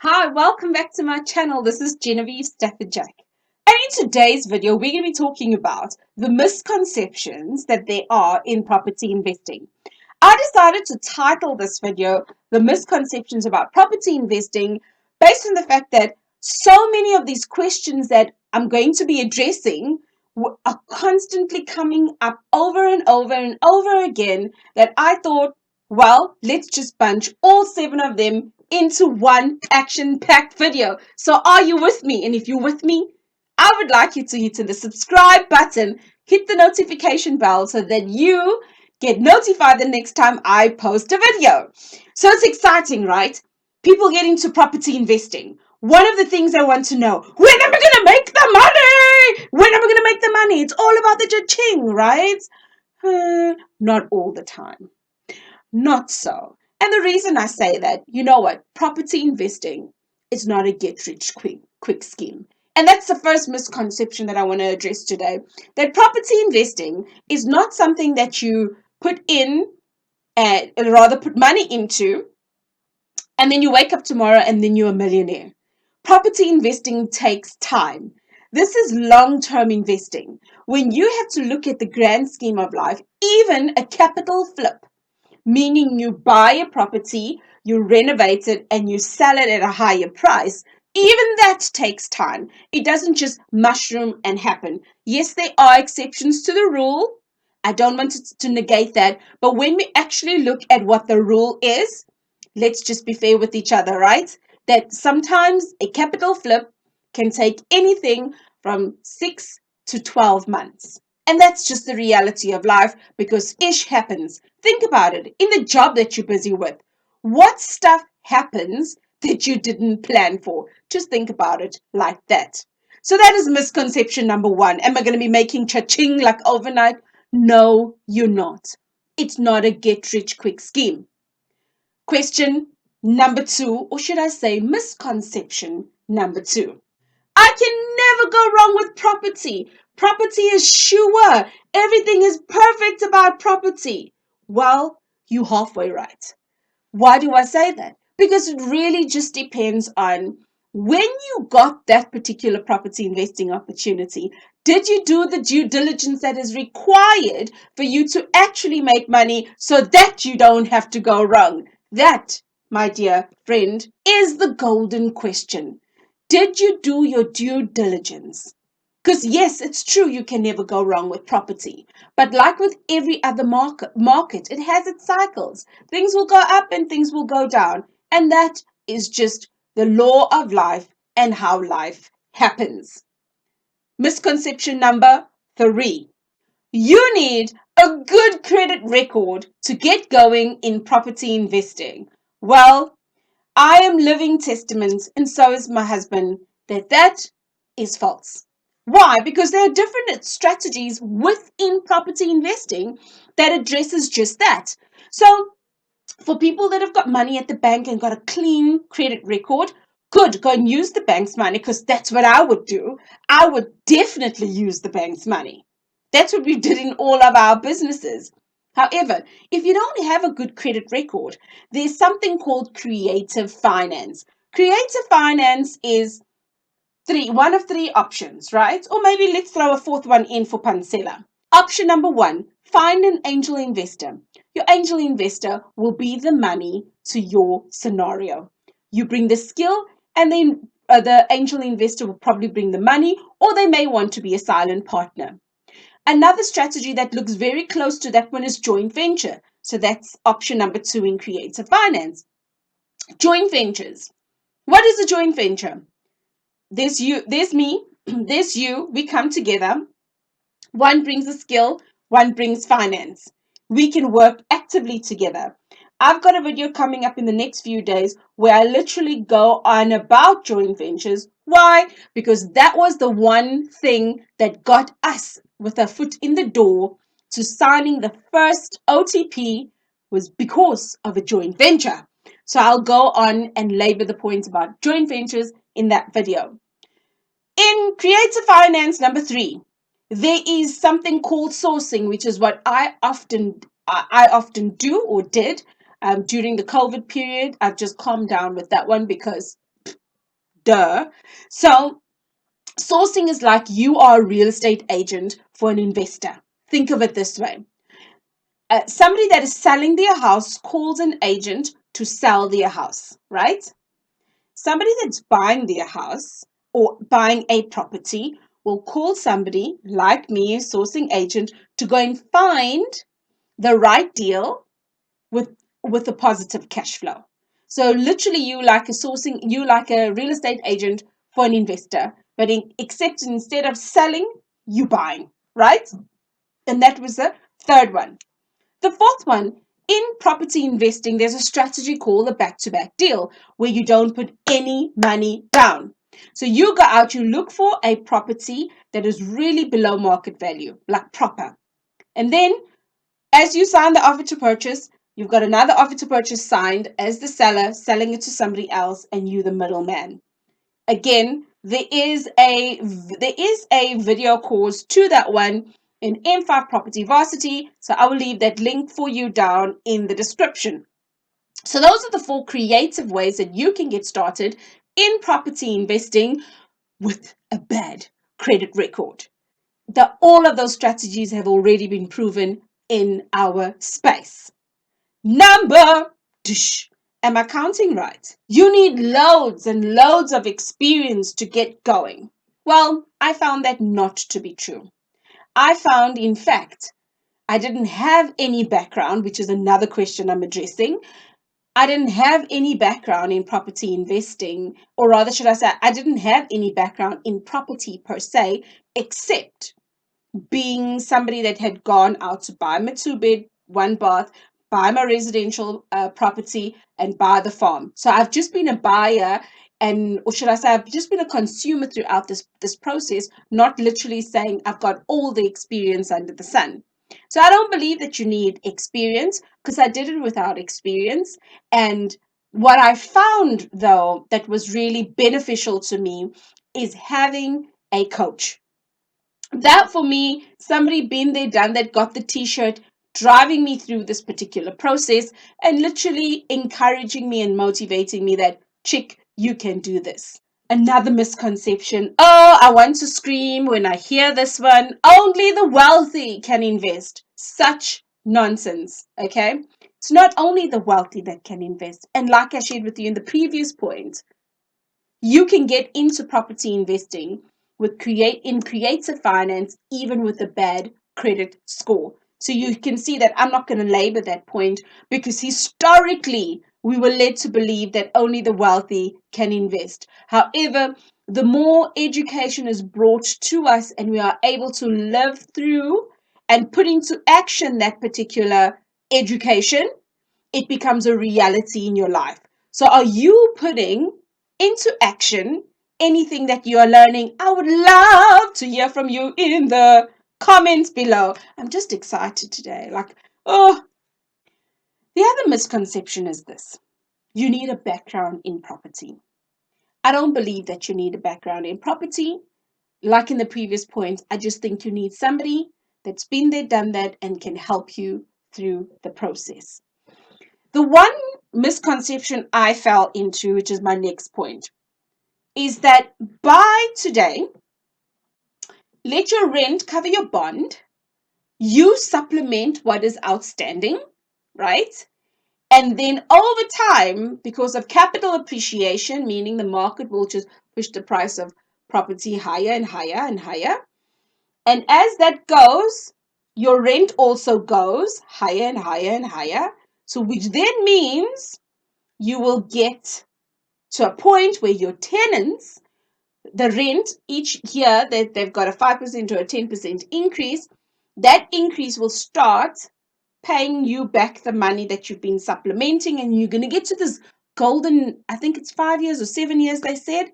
Hi, welcome back to my channel. This is Genevieve Stafford-Jack. And in today's video, we're going to be talking about the misconceptions that there are in property investing. I decided to title this video, The Misconceptions About Property Investing, based on the fact that so many of these questions that I'm going to be addressing are constantly coming up over and over and over again that I thought, well, let's just bunch all 7 of them into one action-packed video. So are you with me? And if you're with me, I would like you to hit the subscribe button, hit the notification bell so that you get notified the next time I post a video. So it's exciting, right? People get into property investing. One of the things I want to know, when am I going to make the money? When am I going to make the money? It's all about the cha-ching, right? Not all the time. Not so. And the reason I say that, you know what? Property investing is not a get-rich-quick scheme. And that's the first misconception that I want to address today. That property investing is not something that you put in and rather put money into, and then you wake up tomorrow and then you're a millionaire. Property investing takes time. This is long-term investing. When you have to look at the grand scheme of life, even a capital flip, meaning you buy a property, you renovate it, and you sell it at a higher price. Even that takes time. It doesn't just mushroom and happen. Yes, there are exceptions to the rule. I don't want to negate that. But when we actually look at what the rule is, let's just be fair with each other, right? That sometimes a capital flip can take anything from 6 to 12 months. And that's just the reality of life because ish happens. Think about it. In the job that you're busy with, what stuff happens that you didn't plan for? Just think about it like that. So that is misconception number 1. Am I going to be making cha-ching like overnight? No, you're not. It's not a get-rich-quick scheme. Question number 2, or should I say misconception number 2. I can never go wrong with property. Property is sure. Everything is perfect about property. Well, you halfway right. Why do I say that? Because it really just depends on when you got that particular property investing opportunity. Did you do the due diligence that is required for you to actually make money so that you don't have to go wrong? That, my dear friend, is the golden question. Did you do your due diligence? Because yes, it's true you can never go wrong with property. But like with every other market, it has its cycles. Things will go up and things will go down. And that is just the law of life and how life happens. Misconception number 3. You need a good credit record to get going in property investing. Well, I am living testament, and so is my husband, that is false. Why? Because there are different strategies within property investing that addresses just that. So for people that have got money at the bank and got a clean credit record, good, go and use the bank's money because that's what I would do. I would definitely use the bank's money. That's what we did in all of our businesses. However, if you don't have a good credit record, there's something called creative finance. Creative finance is one of 3 options, right? Or maybe let's throw a 4th one in for Pancela. Option number 1, find an angel investor. Your angel investor will be the money to your scenario. You bring the skill and then the angel investor will probably bring the money, or they may want to be a silent partner. Another strategy that looks very close to that one is joint venture. So that's option number 2 in creative finance. Joint ventures. What is a joint venture? There's you, there's me, there's you. We come together. One brings a skill, one brings finance. We can work actively together. I've got a video coming up in the next few days where I literally go on about joint ventures. Why? Because that was the one thing that got us with our foot in the door to signing the first OTP was because of a joint venture. So I'll go on and labor the points about joint ventures in that video. In creative finance number 3, there is something called sourcing, which is what I often do or did during the COVID period. I've just calmed down with that one because Duh. So sourcing is like you are a real estate agent for an investor. Think of it this way. Somebody that is selling their house calls an agent to sell their house, right? Somebody that's buying their house or buying a property will call somebody like me, a sourcing agent, to go and find the right deal with a positive cash flow. So literally you like a real estate agent for an investor, but except instead of selling, you buying, right? And that was the third one. The fourth one, in property investing, there's a strategy called a back-to-back deal where you don't put any money down. So you go out, you look for a property that is really below market value, like proper. And then as you sign the offer to purchase, you've got another offer to purchase signed as the seller, selling it to somebody else, and you the middleman. Again, there is a video course to that one in M5 Property Varsity, so I will leave that link for you down in the description. So those are the 4 creative ways that you can get started in property investing with a bad credit record. All of those strategies have already been proven in our space. Number, am I counting right? You need loads and loads of experience to get going. Well, I found that not to be true. I found, in fact, I didn't have any background, which is another question I'm addressing. I didn't have any background in property investing, or rather, should I say, I didn't have any background in property per se, except being somebody that had gone out to buy my 2-bed, 1-bath, buy my residential property, and buy the farm. So I've just been a buyer, and or should I say, I've just been a consumer throughout this process, not literally saying I've got all the experience under the sun. So I don't believe that you need experience, because I did it without experience. And what I found, though, that was really beneficial to me is having a coach. That for me, somebody been there, done that, got the t-shirt, driving me through this particular process and literally encouraging me and motivating me that, chick, you can do this. Another misconception. Oh, I want to scream when I hear this one. Only the wealthy can invest. Such nonsense. Okay. It's not only the wealthy that can invest. And like I shared with you in the previous point, you can get into property investing with creative finance, even with a bad credit score. So you can see that I'm not going to labor that point, because historically we were led to believe that only the wealthy can invest. However, the more education is brought to us and we are able to live through and put into action that particular education, it becomes a reality in your life. So are you putting into action anything that you are learning? I would love to hear from you in the comments below. I'm just excited today. Oh, the other misconception is this. You need a background in property. I don't believe that you need a background in property. Like in the previous point, I just think you need somebody that's been there, done that, and can help you through the process. The one misconception I fell into, which is my next point, is that buy today, let your rent cover your bond, you supplement what is outstanding, right? And then over time, because of capital appreciation, meaning the market will just push the price of property higher and higher and higher. And as that goes, your rent also goes higher and higher and higher. So which then means you will get to a point where your tenants, the rent each year that they've got a 5% or a 10% increase, that increase will start paying you back the money that you've been supplementing. And you're going to get to this golden, I think it's 5 years or 7 years, they said,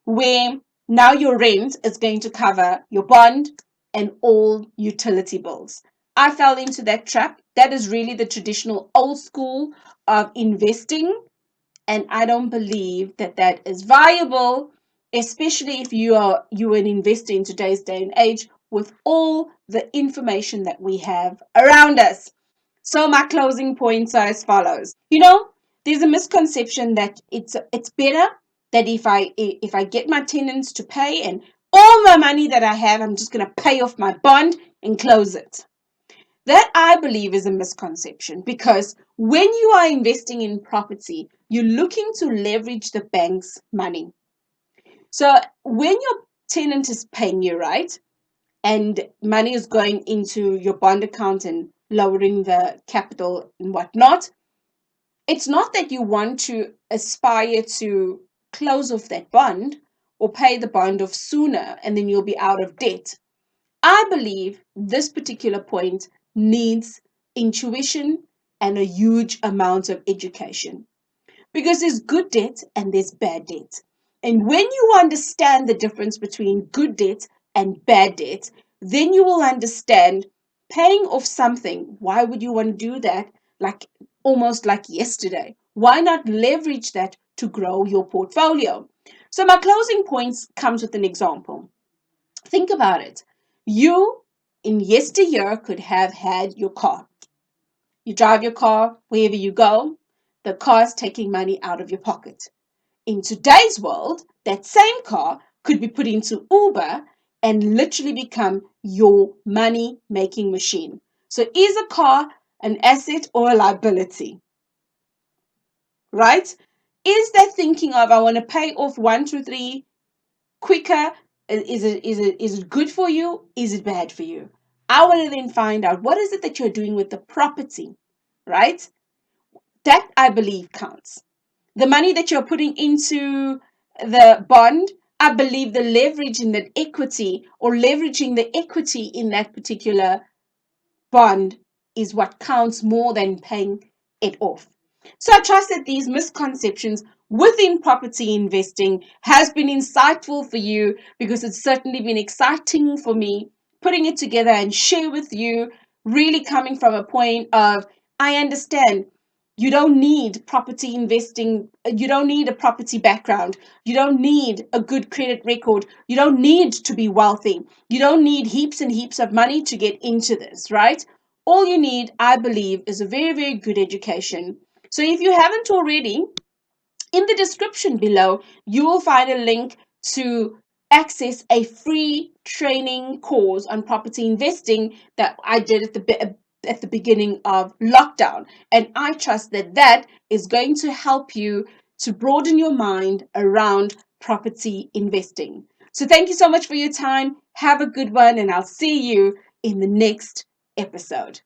where now your rent is going to cover your bond and all utility bills. I fell into that trap. That is really the traditional old school of investing, and I don't believe that that is viable, especially if you an investor in today's day and age with all the information that we have around us. So my closing points are as follows. There's a misconception that it's better that if I get my tenants to pay and all my money that I have, I'm just going to pay off my bond and close it. That, I believe, is a misconception, because when you are investing in property, you're looking to leverage the bank's money. So when your tenant is paying you, right, and money is going into your bond account and lowering the capital and whatnot, it's not that you want to aspire to close off that bond or pay the bond off sooner and then you'll be out of debt. I believe this particular point needs intuition and a huge amount of education, because there's good debt and there's bad debt. And when you understand the difference between good debt and bad debt, then you will understand paying off something. Why would you want to do that? Like almost like yesterday. Why not leverage that to grow your portfolio? So my closing points comes with an example. Think about it. You in yesteryear could have had your car. You drive your car wherever you go, the car is taking money out of your pocket. In today's world, that same car could be put into Uber and literally become your money making machine. So, is a car an asset or a liability? Right? Is that thinking of, I want to pay off 1, 2, 3 quicker? Is it good for you? Is it bad for you? I want to then find out what is it that you're doing with the property, right? That, I believe, counts. The money that you're putting into the bond, I believe the leverage in that equity, or leveraging the equity in that particular bond, is what counts more than paying it off. So I trust that these misconceptions within property investing has been insightful for you, because it's certainly been exciting for me putting it together and share with you, really coming from a point of, I understand you don't need property investing, you don't need a property background, you don't need a good credit record, you don't need to be wealthy, you don't need heaps and heaps of money to get into this, right? All you need, I believe, is a very, very good education. So if you haven't already, in the description below, you will find a link to access a free training course on property investing that I did at the beginning of lockdown. And I trust that that is going to help you to broaden your mind around property investing. So thank you so much for your time. Have a good one, and I'll see you in the next episode.